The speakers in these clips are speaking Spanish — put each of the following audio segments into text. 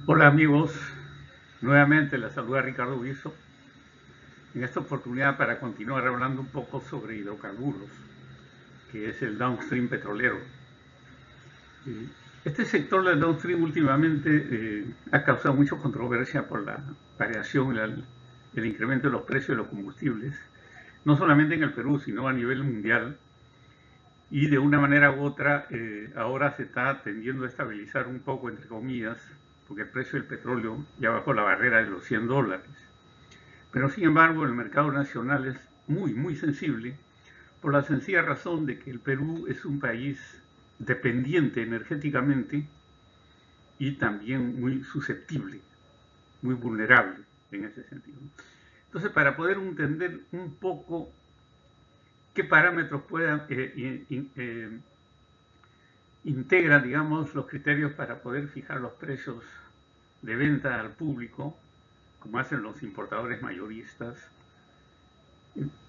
Hola amigos, nuevamente les saluda Ricardo Guizo en esta oportunidad para continuar hablando un poco sobre hidrocarburos, que es el downstream petrolero. Este sector del downstream últimamente ha causado mucha controversia por la variación y el incremento de los precios de los combustibles, no solamente en el Perú, sino a nivel mundial. Y de una manera u otra, ahora se está tendiendo a estabilizar un poco, entre comillas, porque el precio del petróleo ya bajó la barrera de los $100. Pero sin embargo, el mercado nacional es muy sensible por la sencilla razón de que el Perú es un país dependiente energéticamente y también muy susceptible, muy vulnerable en ese sentido. Entonces, para poder entender un poco qué parámetros puedan integran, digamos, los criterios para poder fijar los precios de venta al público, como hacen los importadores mayoristas,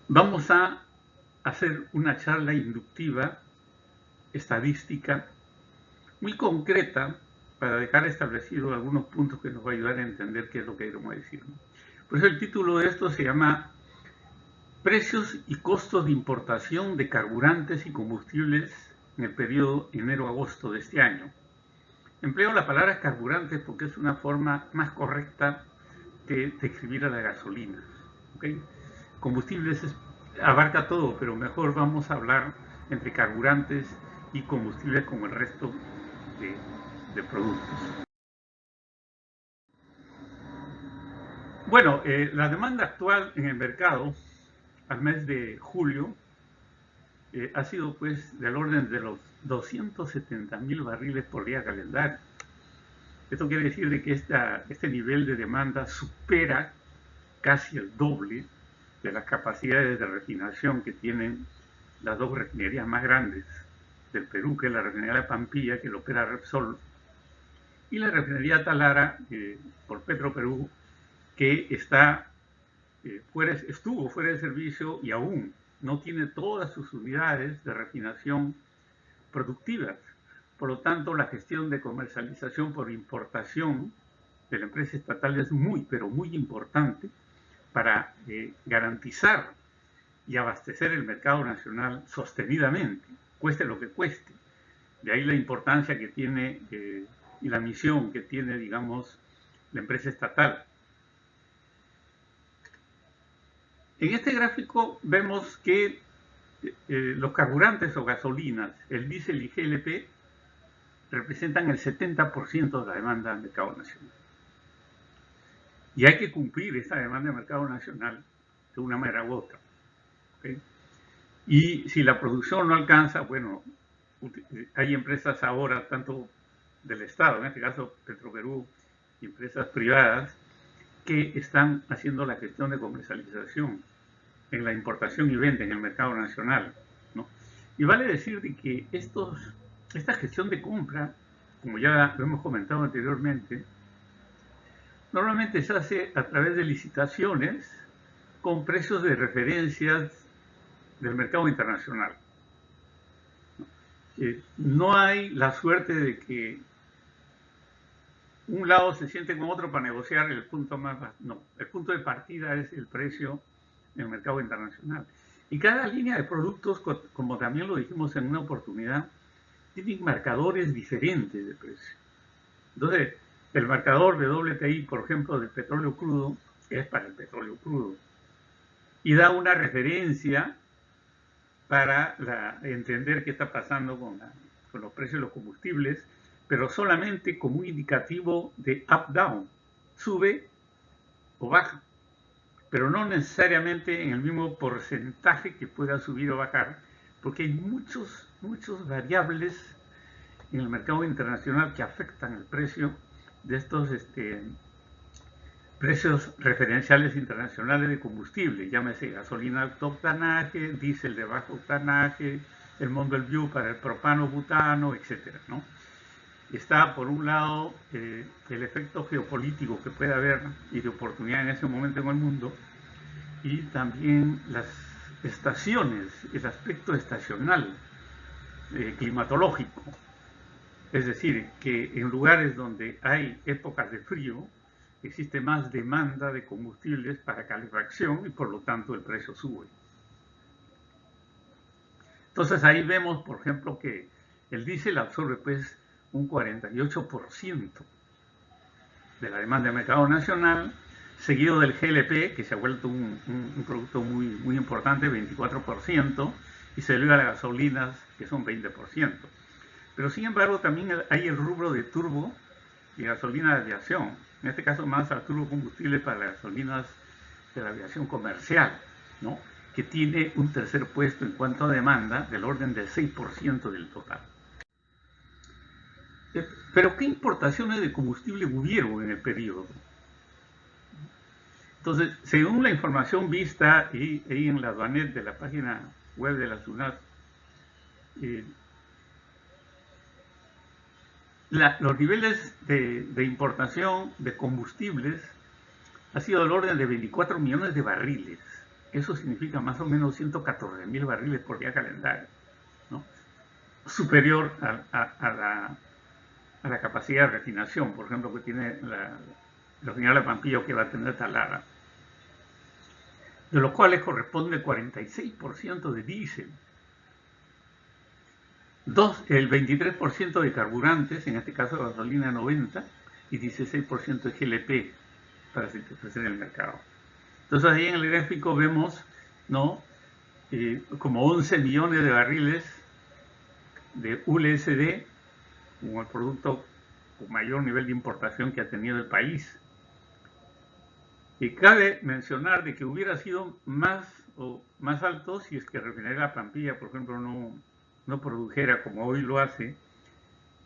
vamos a hacer una charla inductiva, estadística, muy concreta, para dejar establecidos algunos puntos que nos va a ayudar a entender qué es lo que queremos decir. Por eso el título de esto se llama Precios y costos de importación de carburantes y combustibles en el periodo enero-agosto de este año. Empleo la palabra carburantes porque es una forma más correcta de describir a la gasolina. ¿Okay? Combustibles abarca todo, pero mejor vamos a hablar entre carburantes y combustibles como el resto de, de productos. Bueno, la demanda actual en el mercado al mes de julio ha sido pues del orden de los 270.000 barriles por día calendario. Esto quiere decir de que este nivel de demanda supera casi el doble de las capacidades de refinación que tienen las dos refinerías más grandes del Perú, que es la refinería de Pampilla, que lo opera Repsol, y la refinería Talara por Petroperú, que estuvo fuera de servicio y aún no tiene todas sus unidades de refinación productivas. Por lo tanto, la gestión de comercialización por importación de la empresa estatal es pero muy importante para garantizar y abastecer el mercado nacional sostenidamente, cueste lo que cueste. De ahí la importancia que tiene y la misión que tiene, digamos, la empresa estatal. En este gráfico vemos que los carburantes o gasolinas, el diésel y GLP, representan el 70% de la demanda del mercado nacional. Y hay que cumplir esa demanda del mercado nacional de una manera u otra. ¿Okay? Y si la producción no alcanza, bueno, hay empresas ahora, tanto del Estado, en este caso Petroperú, y empresas privadas, que están haciendo la gestión de comercialización en la importación y venta en el mercado nacional, ¿no? Y vale decir de que esta gestión de compra, como ya lo hemos comentado anteriormente, normalmente se hace a través de licitaciones con precios de referencias del mercado internacional. No hay la suerte de que un lado se siente con otro para negociar el punto más bajo. No, el punto de partida es el precio en el mercado internacional. Y cada línea de productos, como también lo dijimos en una oportunidad, tienen marcadores diferentes de precio. Entonces, el marcador de WTI, por ejemplo, del petróleo crudo, es para el petróleo crudo. Y da una referencia para entender qué está pasando con los precios de los combustibles, pero solamente como un indicativo de up-down, sube o baja, pero no necesariamente en el mismo porcentaje que pueda subir o bajar, porque hay muchos variables en el mercado internacional que afectan el precio de estos precios referenciales internacionales de combustible, llámese gasolina de alto octanaje, diésel de bajo octanaje, el Mont Belvieu para el propano, butano, etcétera, ¿no? Está por un lado el efecto geopolítico que puede haber y de oportunidad en ese momento en el mundo, y también las estaciones, el aspecto estacional, climatológico. Es decir, que en lugares donde hay épocas de frío, existe más demanda de combustibles para calefacción y por lo tanto el precio sube. Entonces ahí vemos, por ejemplo, que el diésel absorbe pues un 48% de la demanda del mercado nacional, seguido del GLP, que se ha vuelto un producto muy importante, 24%, y se a las gasolinas, que son 20%. Pero sin embargo también hay el rubro de turbo y gasolina de aviación, en este caso más al turbocombustible para las gasolinas de la aviación comercial, ¿no?, que tiene un tercer puesto en cuanto a demanda del orden del 6% del total. Pero ¿qué importaciones de combustible hubieron en el periodo? Entonces, según la información vista ahí en la Aduanet de la página web de la SUNAT, los niveles de importación de combustibles ha sido del orden de 24 millones de barriles. Eso significa más o menos 114.000 barriles por día calendario, ¿no?, superior a la capacidad de refinación, por ejemplo, que tiene la refinería La Pampilla o que va a tener Talara, de los cuales corresponde 46% de diésel, el 23% de carburantes, en este caso gasolina 90, y 16% de GLP para satisfacer el mercado. Entonces ahí en el gráfico vemos, ¿no?, como 11 millones de barriles de ULSD, como el producto con mayor nivel de importación que ha tenido el país. Y cabe mencionar de que hubiera sido más alto si es que Refinería La Pampilla, por ejemplo, no produjera, como hoy lo hace,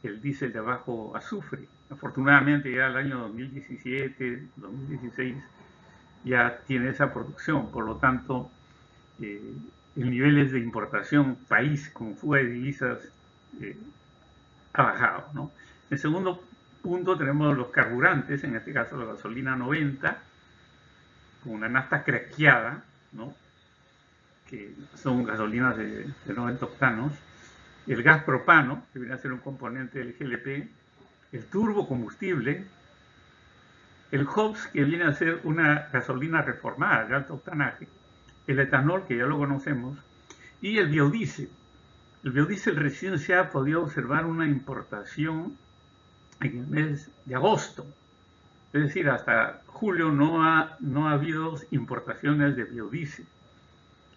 el diésel de bajo azufre. Afortunadamente ya el año 2017, 2016 ya tiene esa producción, por lo tanto el nivel de importación país con fuga de divisas ha bajado, ¿no? En segundo punto tenemos los carburantes, en este caso la gasolina 90, con una nafta craqueada, ¿no?, que son gasolinas de 90 octanos, el gas propano, que viene a ser un componente del GLP, el turbocombustible, el HOBS, que viene a ser una gasolina reformada de alto octanaje, el etanol, que ya lo conocemos, y el biodiesel. El biodiesel recién se ha podido observar una importación en el mes de agosto. Es decir, hasta julio no ha habido importaciones de biodiesel.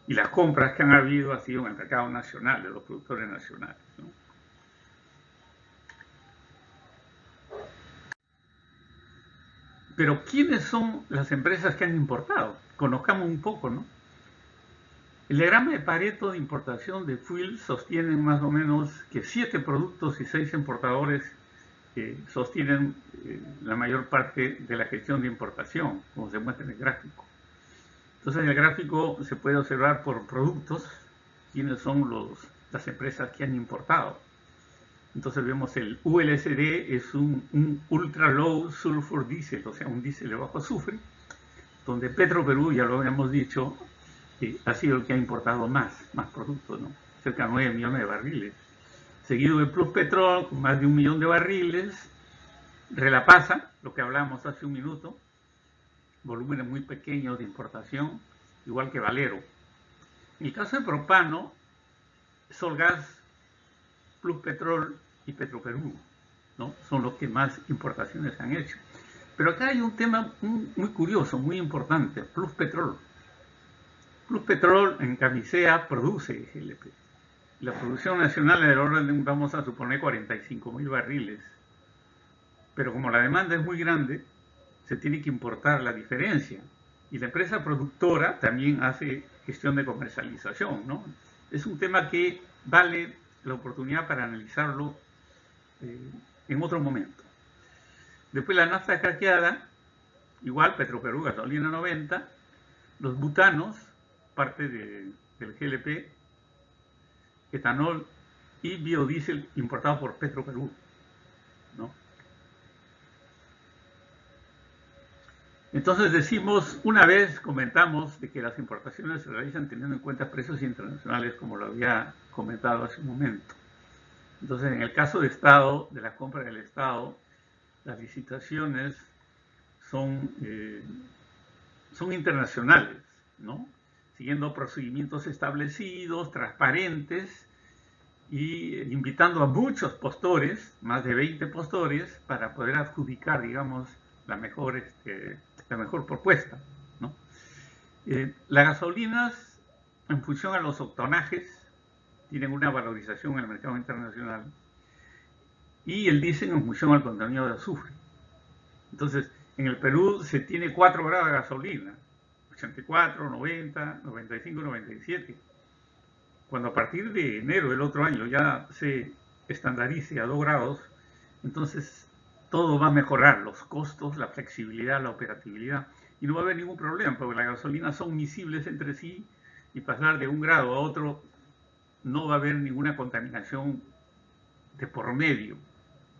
Y las compras que han habido han sido en el mercado nacional, de los productores nacionales, ¿no? Pero ¿quiénes son las empresas que han importado? Conozcamos un poco, ¿no? El diagrama de Pareto de importación de fuel sostiene más o menos que 7 productos y 6 importadores sostienen la mayor parte de la gestión de importación, como se muestra en el gráfico. Entonces en el gráfico se puede observar por productos quiénes son las empresas que han importado. Entonces vemos el ULSD, es un Ultra Low Sulfur Diesel, o sea, un diésel de bajo azufre, donde Petroperú, ya lo habíamos dicho, ha sido el que ha importado más productos, ¿no?, cerca de 9 millones de barriles. Seguido de Plus Petrol, con más de 1 millón de barriles. Relapasa, lo que hablábamos hace un minuto, volúmenes muy pequeños de importación, igual que Valero. En el caso de propano, Solgas, Plus Petrol y Petroperú, ¿no?, son los que más importaciones han hecho. Pero acá hay un tema muy curioso, muy importante, Plus Petrol. Plus Petrol en Camisea produce GLP. La producción nacional es del orden de, vamos a suponer, 45.000 barriles. Pero como la demanda es muy grande, se tiene que importar la diferencia. Y la empresa productora también hace gestión de comercialización, ¿no? Es un tema que vale la oportunidad para analizarlo en otro momento. Después la nafta craqueada, igual Petroperú, gasolina 90, los butanos, parte del GLP, etanol y biodiesel importado por Petroperú, ¿no? Entonces decimos, una vez comentamos de que las importaciones se realizan teniendo en cuenta precios internacionales, como lo había comentado hace un momento. Entonces, en el caso de Estado, de la compra del Estado, las licitaciones son, son internacionales, ¿no? Siguiendo procedimientos establecidos, transparentes, y invitando a muchos postores, más de 20 postores, para poder adjudicar, digamos, la mejor propuesta, ¿no? Las gasolinas, en función a los octanajes, tienen una valorización en el mercado internacional, y el diésel en función al contenido de azufre. Entonces, en el Perú se tiene 4 grados de gasolina: 84, 90, 95, 97. Cuando a partir de enero del otro año ya se estandarice a 2 grados, entonces todo va a mejorar: los costos, la flexibilidad, la operatividad, y no va a haber ningún problema, porque las gasolinas son miscibles entre sí, y pasar de un grado a otro no va a haber ninguna contaminación de por medio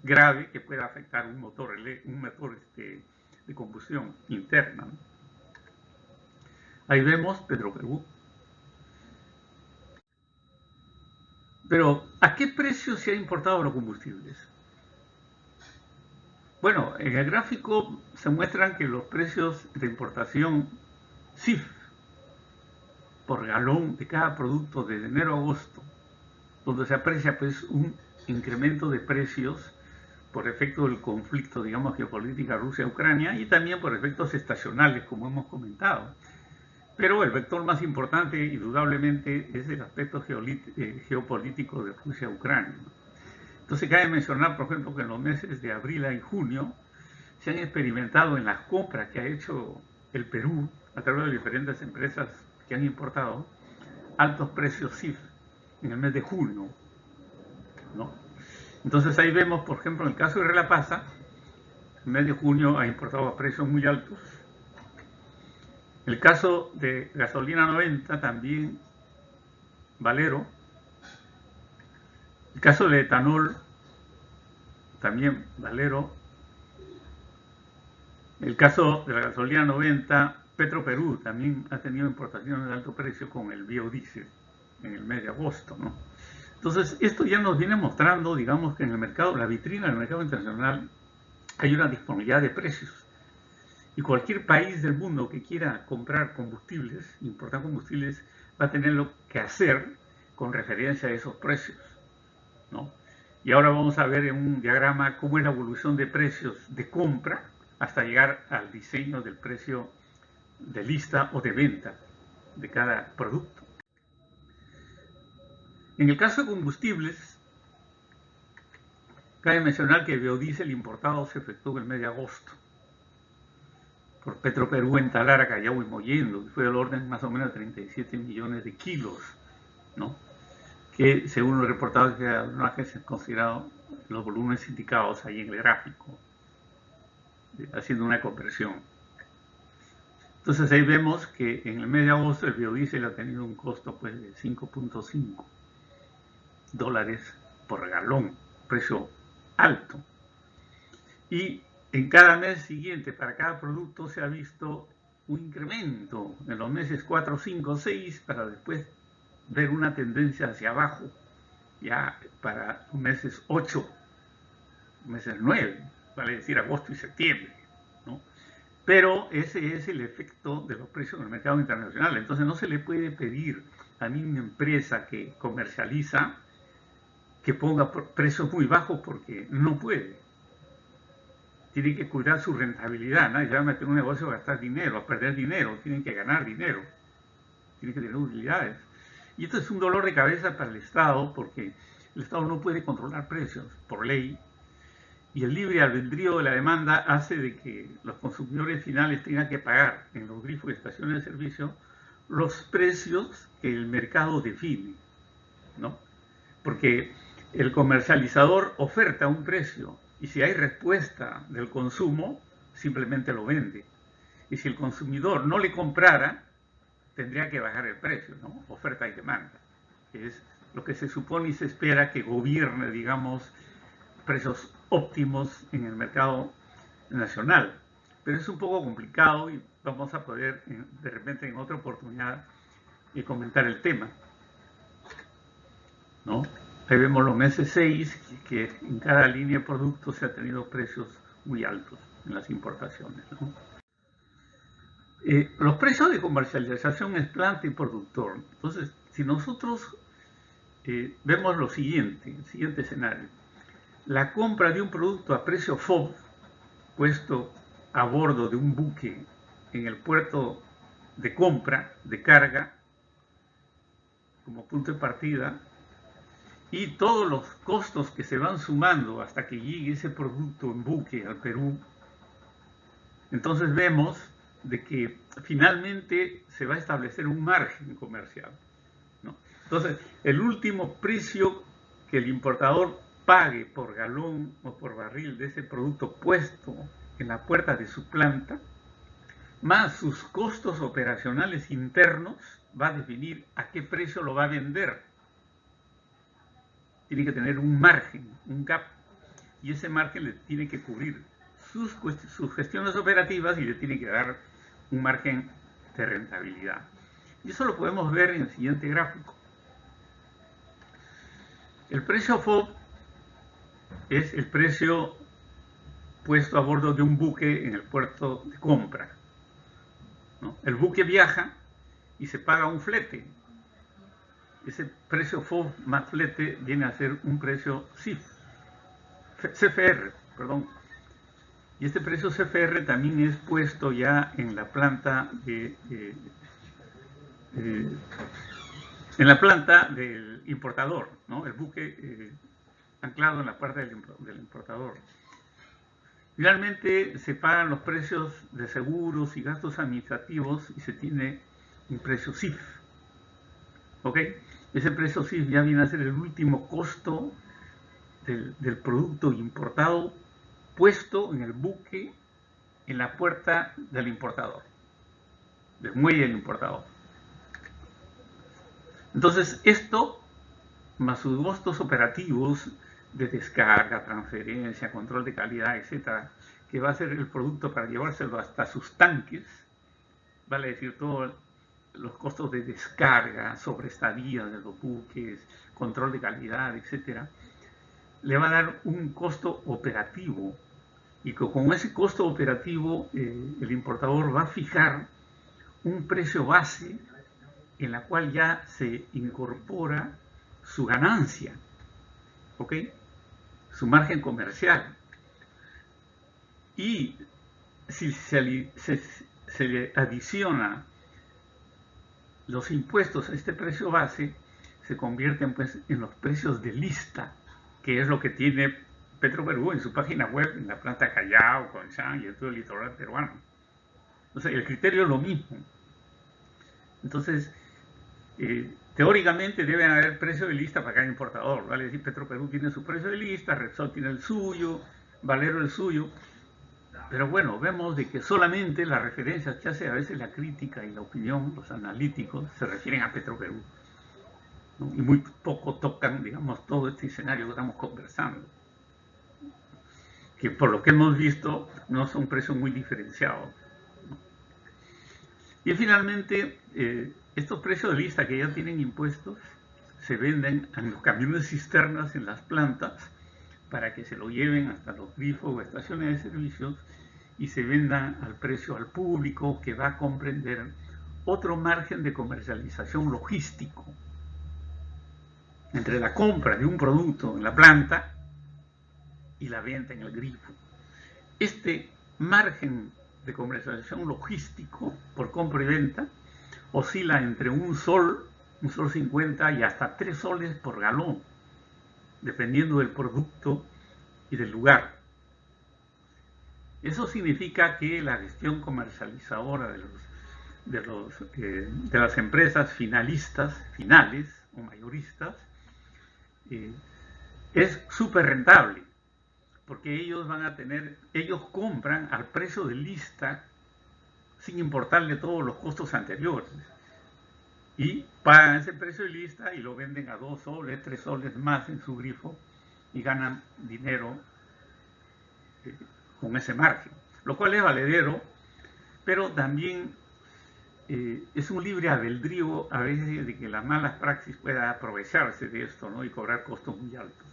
grave que pueda afectar un motor de combustión interna, ¿no? Ahí vemos Petroperú. Pero, ¿a qué precio se han importado los combustibles? Bueno, en el gráfico se muestran que los precios de importación CIF por galón de cada producto desde enero a agosto, donde se aprecia pues un incremento de precios por efecto del conflicto, digamos, geopolítica Rusia-Ucrania, y también por efectos estacionales, como hemos comentado. Pero el vector más importante, indudablemente, es el aspecto geopolítico de Rusia-Ucrania. Entonces cabe mencionar, por ejemplo, que en los meses de abril y junio se han experimentado en las compras que ha hecho el Perú a través de diferentes empresas que han importado altos precios CIF en el mes de junio, ¿no? Entonces ahí vemos, por ejemplo, en el caso de Relapasa, en el mes de junio ha importado a precios muy altos. El caso de gasolina 90 también, Valero. El caso de etanol también, Valero. El caso de la gasolina 90, Petroperú también ha tenido importaciones de alto precio con el biodiesel en el mes de agosto, ¿no? Entonces, esto ya nos viene mostrando, digamos, que en el mercado, la vitrina del mercado internacional, hay una disponibilidad de precios. Y cualquier país del mundo que quiera comprar combustibles, importar combustibles, va a tener lo que hacer con referencia a esos precios, ¿no? Y ahora vamos a ver en un diagrama cómo es la evolución de precios de compra hasta llegar al diseño del precio de lista o de venta de cada producto. En el caso de combustibles, cabe mencionar que el biodiesel importado se efectuó en el mes de agosto por Petroperú en Talara, Callao y Mollendo, que fue del orden más o menos de 37 millones de kilos, ¿no? Que según los reportados que algunas agencias han considerado los volúmenes indicados ahí en el gráfico, haciendo una conversión. Entonces ahí vemos que en el mes de agosto el biodiesel ha tenido un costo pues de $5.5 por galón, precio alto. Y en cada mes siguiente, para cada producto, se ha visto un incremento en los meses 4, 5, 6, para después ver una tendencia hacia abajo, ya para los meses 8, meses 9, vale decir agosto y septiembre, ¿no? Pero ese es el efecto de los precios en el mercado internacional. Entonces no se le puede pedir a ninguna empresa que comercializa que ponga precios muy bajos, porque no puede. Tienen que cuidar su rentabilidad. Nadie se va a meter en un negocio a gastar dinero, a perder dinero. Tienen que ganar dinero. Tienen que tener utilidades. Y esto es un dolor de cabeza para el Estado, porque el Estado no puede controlar precios por ley. Y el libre albedrío de la demanda hace de que los consumidores finales tengan que pagar en los grifos y estaciones de servicio los precios que el mercado define, ¿no? Porque el comercializador oferta un precio, y si hay respuesta del consumo, simplemente lo vende. Y si el consumidor no le comprara, tendría que bajar el precio, ¿no? Oferta y demanda, que es lo que se supone y se espera que gobierne, digamos, precios óptimos en el mercado nacional. Pero es un poco complicado, y vamos a poder de repente en otra oportunidad comentar el tema, ¿no? Ahí vemos los meses 6, que en cada línea de productos se ha tenido precios muy altos en las importaciones, ¿no? Los precios de comercialización es planta y productor. Entonces, si nosotros vemos lo siguiente, el siguiente escenario: la compra de un producto a precio FOB puesto a bordo de un buque en el puerto de compra, de carga, como punto de partida, y todos los costos que se van sumando hasta que llegue ese producto en buque al Perú, entonces vemos de que finalmente se va a establecer un margen comercial, ¿no? Entonces, el último precio que el importador pague por galón o por barril de ese producto puesto en la puerta de su planta, más sus costos operacionales internos, va a definir a qué precio lo va a vender. Tiene que tener un margen, un gap, y ese margen le tiene que cubrir sus gestiones operativas y le tiene que dar un margen de rentabilidad. Y eso lo podemos ver en el siguiente gráfico. El precio FOB es el precio puesto a bordo de un buque en el puerto de compra, ¿no? El buque viaja y se paga un flete. Ese precio FOB más flete viene a ser un precio CFR, perdón. Y este precio CFR también es puesto ya en la planta en la planta del importador, ¿no? El buque anclado en la parte del importador. Finalmente se pagan los precios de seguros y gastos administrativos y se tiene un precio CIF. ¿Ok? Ese precio CIF ya viene a ser el último costo del producto importado puesto en el buque en la puerta del importador, del muelle del importador. Entonces, esto, más sus costos operativos de descarga, transferencia, control de calidad, etcétera, que va a ser el producto para llevárselo hasta sus tanques, vale decir, todos los costos de descarga, sobreestadía de los buques, control de calidad, etcétera, le va a dar un costo operativo, y con ese costo operativo el importador va a fijar un precio base en la cual ya se incorpora su ganancia, ¿ok? Su margen comercial. Y si se le adiciona los impuestos a este precio base, se convierten pues en los precios de lista, que es lo que tiene Petroperú en su página web, en la planta Callao, Conchán y en todo el litoral peruano. O sea, el criterio es lo mismo. Entonces, teóricamente deben haber precios de lista para cada importador, ¿vale? Es decir, Petroperú tiene su precio de lista, Repsol tiene el suyo, Valero el suyo, pero bueno, vemos de que solamente las referencias que hace a veces la crítica y la opinión, los analíticos, se refieren a Petroperú, ¿no? Y muy poco tocan, digamos, todo este escenario que estamos conversando, que por lo que hemos visto no son precios muy diferenciados, ¿no? Y finalmente, estos precios de lista que ya tienen impuestos se venden en los camiones cisternas en las plantas para que se lo lleven hasta los grifos o estaciones de servicios y se vendan al precio al público, que va a comprender otro margen de comercialización logístico entre la compra de un producto en la planta y la venta en el grifo. Este margen de comercialización logístico por compra y venta oscila entre un sol 50 y hasta 3 soles por galón, dependiendo del producto y del lugar. Eso significa que la gestión comercializadora de las empresas finales o mayoristas, es súper rentable, porque ellos compran al precio de lista sin importarle todos los costos anteriores, y pagan ese precio de lista y lo venden a 2 soles, 3 soles más en su grifo y ganan dinero con ese margen, lo cual es valedero, pero también es un libre albedrío a veces de que las malas praxis puedan aprovecharse de esto, ¿no? Y cobrar costos muy altos.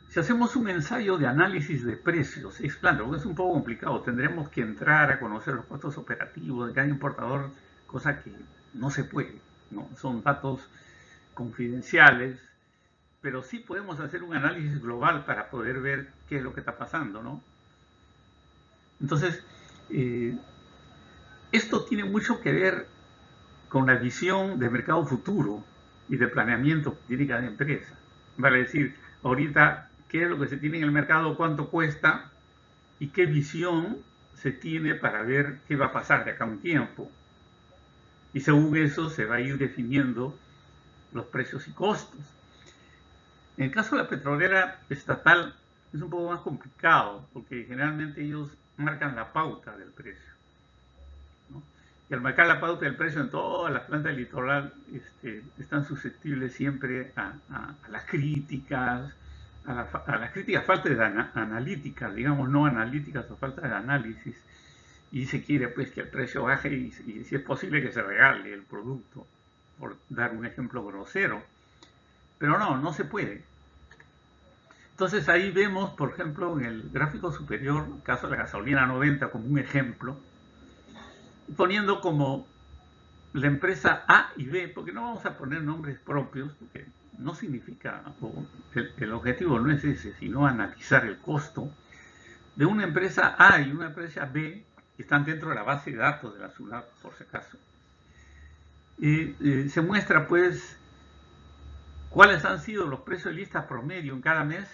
Si hacemos un ensayo de análisis de precios, es un poco complicado, tendremos que entrar a conocer los costos operativos de cada importador, cosa que no se puede, ¿no? Son datos confidenciales, pero sí podemos hacer un análisis global para poder ver qué es lo que está pasando, ¿no? Entonces, esto tiene mucho que ver con la visión de mercado futuro y de planeamiento que tiene cada empresa. Vale decir, ahorita, ¿qué es lo que se tiene en el mercado? ¿Cuánto cuesta? ¿Y qué visión se tiene para ver qué va a pasar de acá a un tiempo? Y según eso se va a ir definiendo los precios y costos. En el caso de la petrolera estatal es un poco más complicado, porque generalmente ellos marcan la pauta del precio, ¿no? Y al marcar la pauta del precio en todas las plantas del litoral, están susceptibles siempre a las críticas, a las críticas falta de analíticas, digamos, no analíticas o falta de análisis, y se quiere pues que el precio baje y si es posible que se regale el producto, por dar un ejemplo grosero. Pero no se puede. Entonces ahí vemos, por ejemplo, en el gráfico superior, el caso de la gasolina 90 como un ejemplo, poniendo como la empresa A y B, porque no vamos a poner nombres propios, porque no significa, el objetivo no es ese, sino analizar el costo de una empresa A y una empresa B, que están dentro de la base de datos de la SUNAT, por si acaso. Y se muestra, pues, cuáles han sido los precios de lista promedio en cada mes,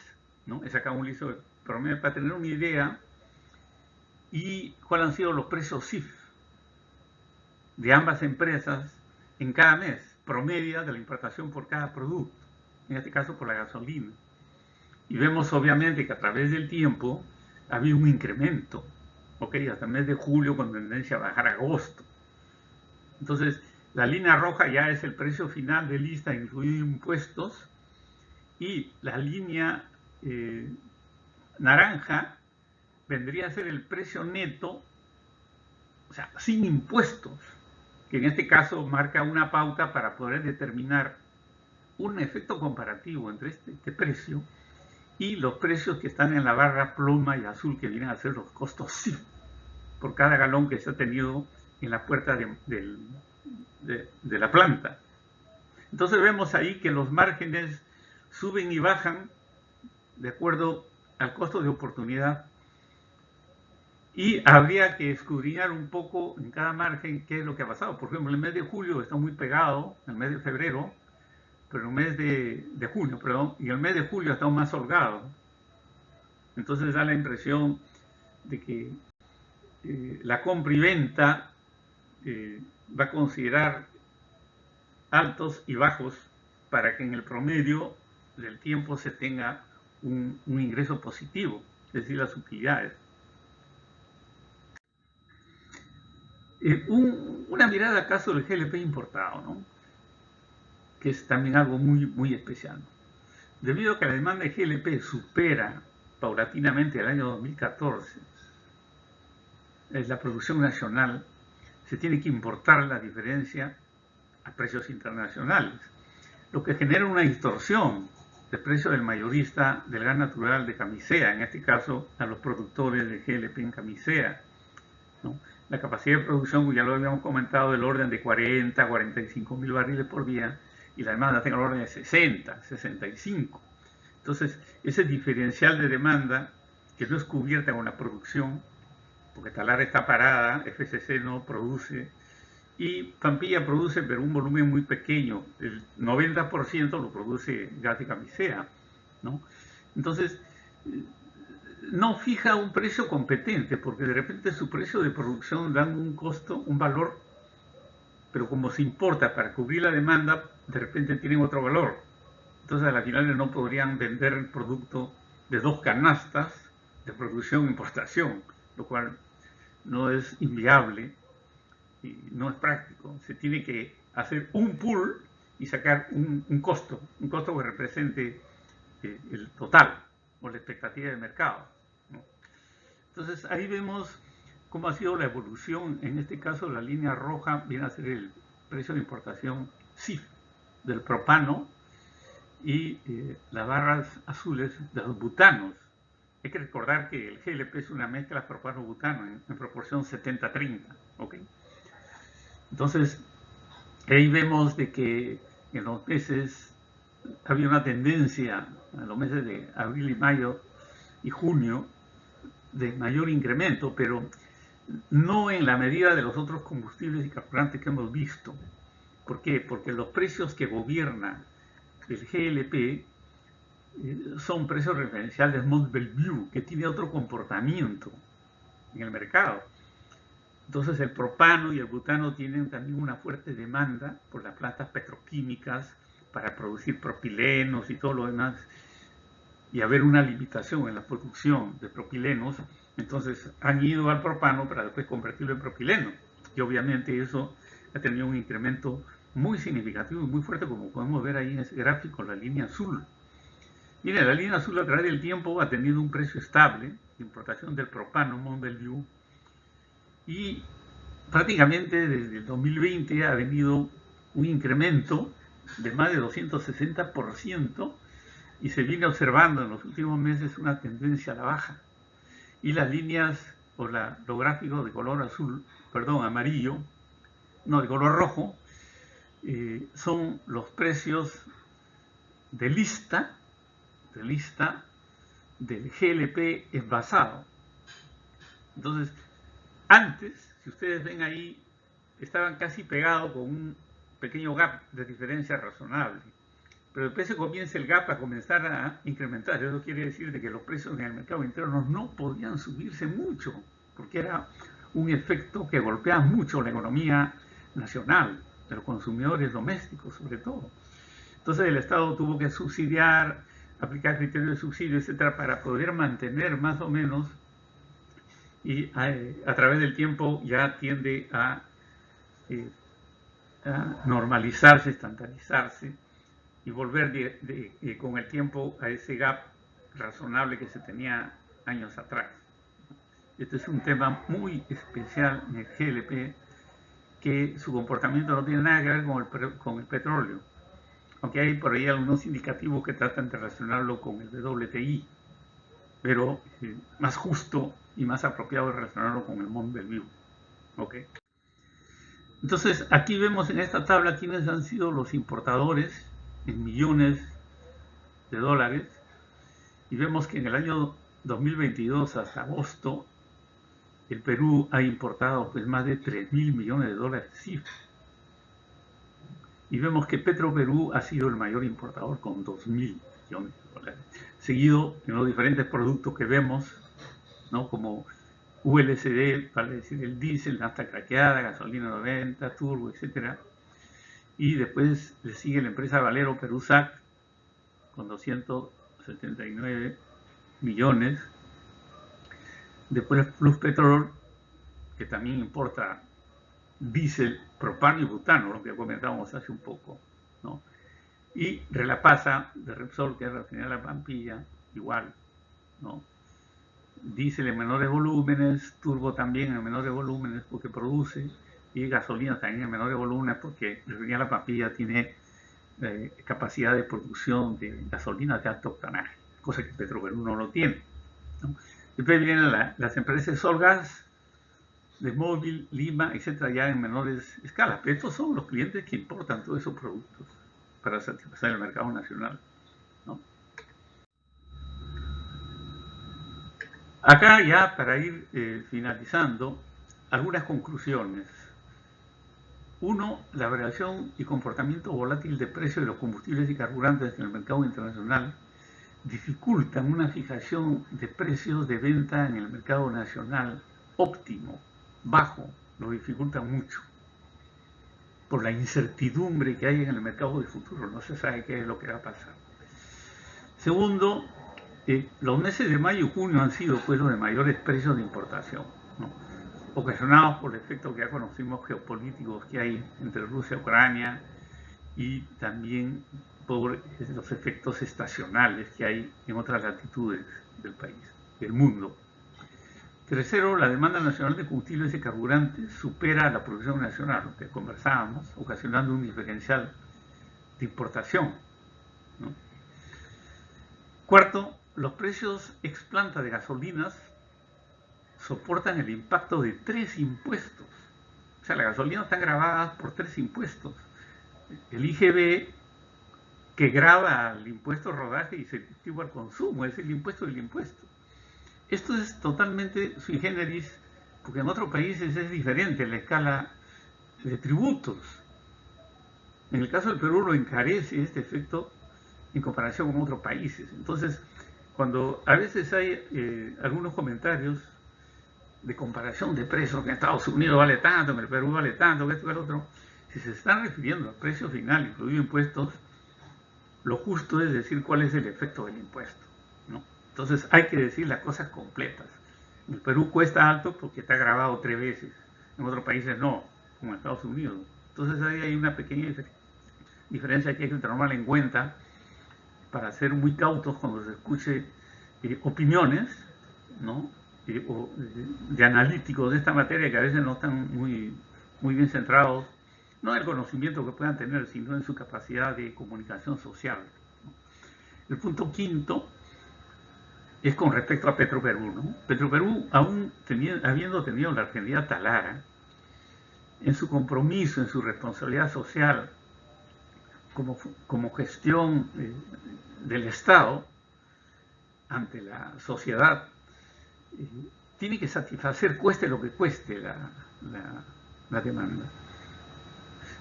¿no? He sacado un listo promedio para tener una idea, y cuáles han sido los precios CIF de ambas empresas en cada mes, promedia de la importación por cada producto, en este caso por la gasolina. Y vemos obviamente que a través del tiempo ha habido un incremento, ¿ok? Hasta el mes de julio con tendencia a bajar a agosto. Entonces, la línea roja ya es el precio final de lista incluido impuestos, y la línea naranja vendría a ser el precio neto, o sea, sin impuestos, que en este caso marca una pauta para poder determinar un efecto comparativo entre este precio y los precios que están en la barra ploma y azul, que vienen a ser los costos CIF por cada galón que se ha tenido en la puerta de la planta. Entonces vemos ahí que los márgenes suben y bajan de acuerdo al costo de oportunidad, y habría que escudriñar un poco en cada margen qué es lo que ha pasado. Por ejemplo, el mes de julio está muy pegado, el mes de febrero, pero el mes de junio, perdón, y el mes de julio está más holgado. Entonces da la impresión de que la compra y venta va a considerar altos y bajos para que en el promedio del tiempo se tenga un ingreso positivo, es decir, las utilidades. Una mirada al caso del GLP importado, ¿no? Que es también algo muy especial. Debido a que la demanda de GLP supera paulatinamente el año 2014, la producción nacional, se tiene que importar la diferencia a precios internacionales, lo que genera una distorsión del precio del mayorista del gas natural de camisea, en este caso a los productores de GLP en camisea, ¿no? La capacidad de producción, ya lo habíamos comentado, del orden de 40 a 45 mil barriles por día, y la demanda tenga el orden de 60, 65. Entonces, ese diferencial de demanda, que no es cubierta con la producción, porque Talar está parada, FCC no produce, y Pampilla produce, pero un volumen muy pequeño, el 90% lo produce gas de camisea, ¿no? Entonces, no fija un precio competente, porque de repente su precio de producción da un costo, un valor, pero como se importa para cubrir la demanda, de repente tienen otro valor. Entonces a la final no podrían vender el producto de dos canastas de producción e importación, lo cual no es inviable y no es práctico. Se tiene que hacer un pool y sacar un costo que represente el total o la expectativa de mercado, ¿no? Entonces ahí vemos cómo ha sido la evolución. En este caso, la línea roja viene a ser el precio de importación CIF del propano y las barras azules de los butanos. Hay que recordar que el GLP es una mezcla propano-butano en proporción 70-30. ¿Okay? Entonces, ahí vemos de que en los meses había una tendencia, en los meses de abril y mayo y junio, de mayor incremento, pero no en la medida de los otros combustibles y carburantes que hemos visto. ¿Por qué? Porque los precios que gobierna el GLP son precios referenciales Mont Belvieu, que tiene otro comportamiento en el mercado. Entonces el propano y el butano tienen también una fuerte demanda por las plantas petroquímicas para producir propilenos y todo lo demás, y haber una limitación en la producción de propilenos, entonces han ido al propano para después convertirlo en propileno. Y obviamente eso ha tenido un incremento muy significativo y muy fuerte, como podemos ver ahí en ese gráfico, la línea azul. Mire, la línea azul a través del tiempo ha tenido un precio estable de importación del propano Mont Belvieu, y prácticamente desde el 2020 ha venido un incremento de más de 260%, y se viene observando en los últimos meses una tendencia a la baja. Y las líneas o los gráficos de color azul, perdón, amarillo, no, de color rojo, son los precios de lista del GLP envasado. Entonces, antes, si ustedes ven ahí, estaban casi pegados con un pequeño gap de diferencia razonable. Pero después se comienza el gap a comenzar a incrementar. Eso quiere decir de que los precios en el mercado interno no podían subirse mucho, porque era un efecto que golpeaba mucho la economía nacional, de los consumidores domésticos sobre todo. Entonces el Estado tuvo que subsidiar, aplicar criterios de subsidio, etcétera, para poder mantener más o menos, y a través del tiempo ya tiende a normalizarse, estandarizarse, y volver con el tiempo a ese gap razonable que se tenía años atrás. Este es un tema muy especial en el GLP, que su comportamiento no tiene nada que ver con el petróleo, aunque hay por ahí algunos indicativos que tratan de relacionarlo con el WTI, pero más justo y más apropiado es relacionarlo con el Mont Belvieu. ¿Okay? Entonces, aquí vemos en esta tabla quiénes han sido los importadores en millones de dólares, y vemos que en el año 2022 hasta agosto el Perú ha importado pues más de 3.000 millones de dólares CIF, y vemos que Petroperú ha sido el mayor importador con 2.000 millones de dólares, seguido en los diferentes productos que vemos, ¿no? Como ULSD, para decir el diésel, nafta craqueada, gasolina 90, turbo, etcétera. Y después le sigue la empresa Valero Perusac con 279 millones. Después Plus Petrol, que también importa diésel, propano y butano, lo que comentábamos hace un poco, ¿no? Y Relapasa de Repsol, que es la refinería de La Pampilla, igual, ¿no? Diésel en menores volúmenes, turbo también en menores volúmenes porque produce, y gasolina también en menores volúmenes porque la refinería de La Pampilla tiene capacidad de producción de gasolina de alto octanaje, cosa que Petroperú no lo tiene, ¿no? Después vienen las empresas Solgas, de Móvil, Lima, etcétera, ya en menores escalas. Pero estos son los clientes que importan todos esos productos para satisfacer el mercado nacional, ¿no? Acá ya para ir finalizando, algunas conclusiones. Uno, la variación y comportamiento volátil de precios de los combustibles y carburantes en el mercado internacional dificultan una fijación de precios de venta en el mercado nacional óptimo, bajo, lo dificultan mucho por la incertidumbre que hay en el mercado de futuro, no se sabe qué es lo que va a pasar. Segundo, los meses de mayo y junio han sido pues los de mayores precios de importación, ¿no? Ocasionados por el efecto que ya conocimos geopolíticos que hay entre Rusia y Ucrania, y también por los efectos estacionales que hay en otras latitudes del país, del mundo. Tercero, la demanda nacional de combustibles y carburantes supera la producción nacional, lo que conversábamos, ocasionando un diferencial de importación, ¿no? Cuarto, los precios ex planta de gasolinas soportan el impacto de 3 impuestos. O sea, las gasolinas están gravadas por 3 impuestos. El IGB, que grava el impuesto rodaje y incentivo al consumo, es el impuesto del impuesto. Esto es totalmente sui generis, porque en otros países es diferente la escala de tributos. En el caso del Perú lo encarece este efecto en comparación con otros países. Entonces, cuando a veces hay algunos comentarios de comparación de precios, que en Estados Unidos vale tanto, que en el Perú vale tanto, que esto que el otro, si se están refiriendo al precio final, incluido impuestos, lo justo es decir cuál es el efecto del impuesto, ¿no? Entonces hay que decir las cosas completas. En el Perú cuesta alto porque está grabado 3 veces, en otros países no, como en Estados Unidos. Entonces ahí hay una pequeña diferencia que hay que tomar en cuenta para ser muy cautos cuando se escuche opiniones, ¿no? De analíticos de esta materia que a veces no están muy bien centrados, no en el conocimiento que puedan tener, sino en su capacidad de comunicación social, ¿no? El punto quinto es con respecto a Petroperú, ¿no? Petroperú, aún habiendo tenido la Argentina Talara, en su compromiso, en su responsabilidad social, como gestión del Estado ante la sociedad, tiene que satisfacer, cueste lo que cueste, la demanda.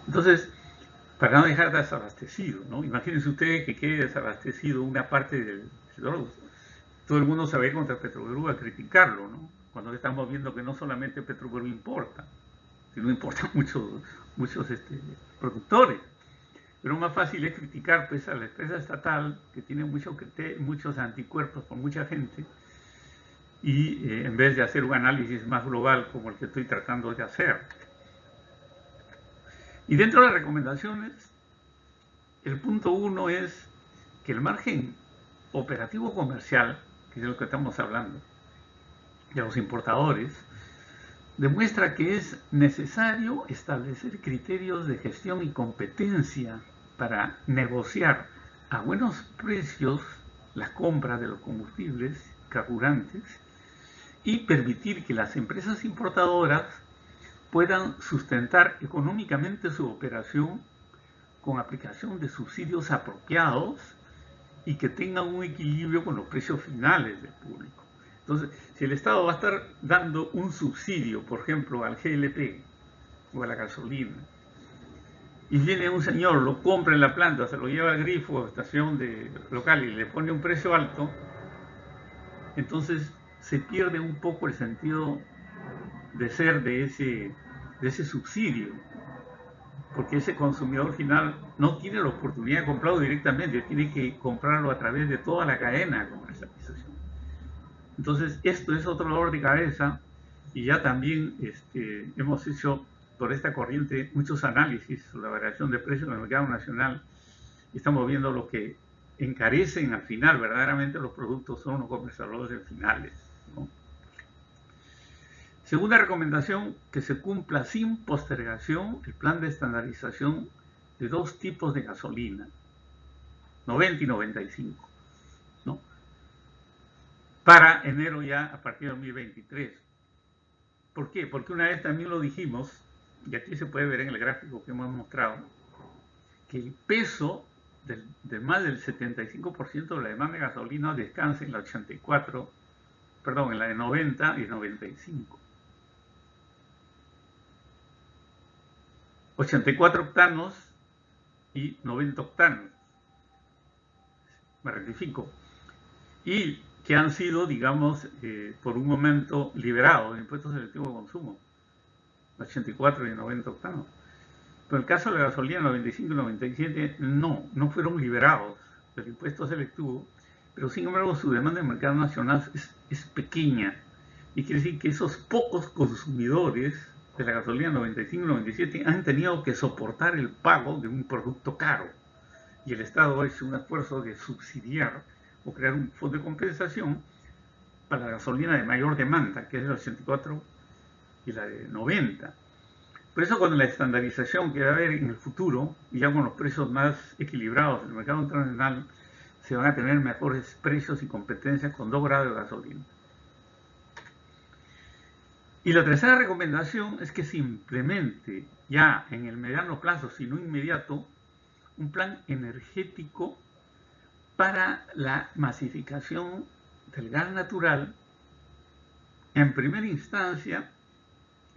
Entonces, para no dejar desabastecido, ¿no? Imagínense ustedes que quede desabastecido una parte del sector. Todo el mundo se va a ir contra Petroperú a criticarlo, ¿no? Cuando estamos viendo que no solamente Petroperú importa, sino importan muchos productores. Pero más fácil es criticar pues, a la empresa estatal, que tiene muchos anticuerpos por mucha gente, y en vez de hacer un análisis más global como el que estoy tratando de hacer. Y dentro de las recomendaciones, el punto 1 es que el margen operativo comercial, que es de lo que estamos hablando, de los importadores, demuestra que es necesario establecer criterios de gestión y competencia para negociar a buenos precios la compra de los combustibles, carburantes, y permitir que las empresas importadoras puedan sustentar económicamente su operación con aplicación de subsidios apropiados y que tengan un equilibrio con los precios finales del público. Entonces, si el Estado va a estar dando un subsidio, por ejemplo, al GLP o a la gasolina, y viene un señor, lo compra en la planta, se lo lleva al grifo o estación local y le pone un precio alto, entonces se pierde un poco el sentido de ser de ese subsidio, porque ese consumidor final no tiene la oportunidad de comprarlo directamente, tiene que comprarlo a través de toda la cadena de comercialización. Entonces, esto es otro dolor de cabeza, y ya también hemos hecho por esta corriente muchos análisis sobre la variación de precios en el mercado nacional, y estamos viendo lo que encarecen al final verdaderamente los productos son los comercializadores finales, ¿no? Segunda recomendación, que se cumpla sin postergación el plan de estandarización de 2 tipos de gasolina, 90 y 95, ¿no? Para enero ya a partir de 2023. ¿Por qué? Porque una vez también lo dijimos, y aquí se puede ver en el gráfico que hemos mostrado, que el peso de más del 75% de la demanda de gasolina descansa en la en la de 90 y 95. 84 octanos y 90 octanos, me rectifico, y que han sido, digamos, por un momento liberados de impuestos selectivos de consumo, 84 y 90 octanos. Pero en el caso de la gasolina 95 y 97 no fueron liberados del impuesto selectivo, pero sin embargo su demanda en el mercado nacional es pequeña, y quiere decir que esos pocos consumidores de la gasolina 95 y 97 han tenido que soportar el pago de un producto caro, y el Estado ha hecho un esfuerzo de subsidiar o crear un fondo de compensación para la gasolina de mayor demanda, que es la 84 y la de 90. Por eso con la estandarización que va a haber en el futuro, y ya con los precios más equilibrados del mercado internacional, se van a tener mejores precios y competencia con 2 grados de gasolina. Y la tercera recomendación es que se implemente ya en el mediano plazo, si no inmediato, un plan energético para la masificación del gas natural, en primera instancia,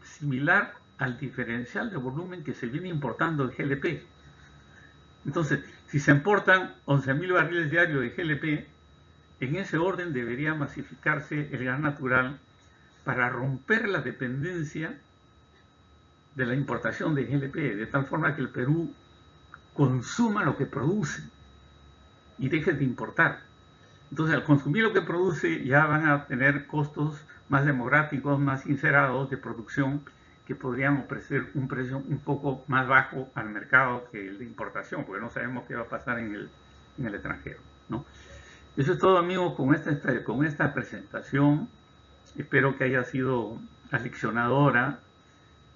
similar al diferencial de volumen que se viene importando de GLP. Entonces, si se importan 11.000 barriles diarios de GLP, en ese orden debería masificarse el gas natural para romper la dependencia de la importación de GLP, de tal forma que el Perú consuma lo que produce y deje de importar. Entonces, al consumir lo que produce, ya van a tener costos más democráticos, más sincerados de producción, que podrían ofrecer un precio un poco más bajo al mercado que el de importación, porque no sabemos qué va a pasar en el extranjero, ¿no? Eso es todo, amigos, con esta presentación. Espero que haya sido aleccionadora.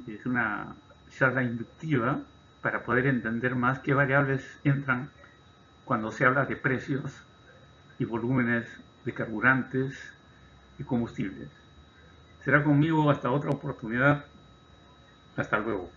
Es una charla inductiva para poder entender más qué variables entran cuando se habla de precios y volúmenes de carburantes y combustibles. Será conmigo hasta otra oportunidad. Hasta luego.